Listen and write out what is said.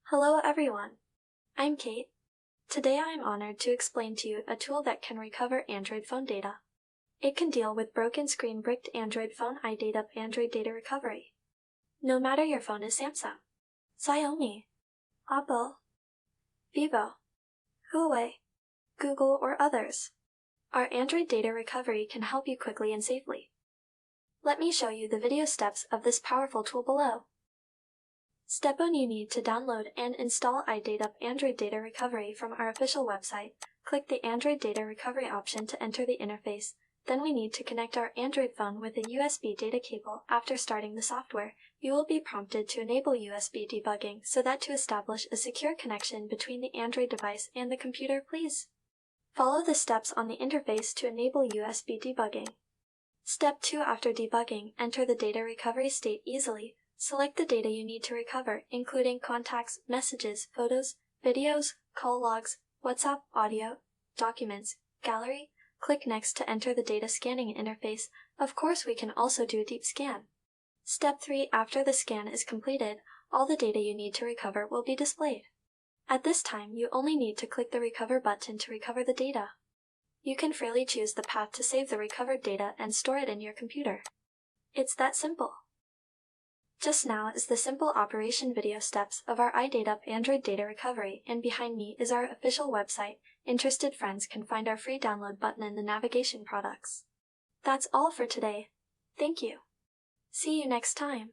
Hello everyone, I'm Kate. Today I am honored to explain to you a tool that can recover Android phone data. It can deal with broken screen bricked Android phone a13 Android data recovery. No matter your phone is Samsung, Xiaomi, Apple, Vivo, Huawei, Google, or others, our Android data recovery can help you quickly and safely. Let me show you the video steps of this powerful tool below. Step 1. You need to download and install a13 Android Data Recovery from our official website. Click the Android Data Recovery option to enter the interface. Then we need to connect our Android phone with a USB data cable. After starting the software, you will be prompted to enable USB debugging so that to establish a secure connection between the Android device and the computer, please follow the steps on the interface to enable USB debugging. Step 2. After debugging, enter the data recovery state easily. Select the data you need to recover, including contacts, messages, photos, videos, call logs, WhatsApp, audio, documents, gallery. Click Next to enter the data scanning interface. Of course, we can also do a deep scan. Step 3. After the scan is completed, all the data you need to recover will be displayed. At this time, you only need to click the Recover button to recover the data. You can freely choose the path to save the recovered data and store it in your computer. It's that simple. Just now is the simple operation video steps of our a13 Android data recovery, and behind me is our official website. Interested friends can find our free download button in the navigation products. That's all for today. Thank you. See you next time.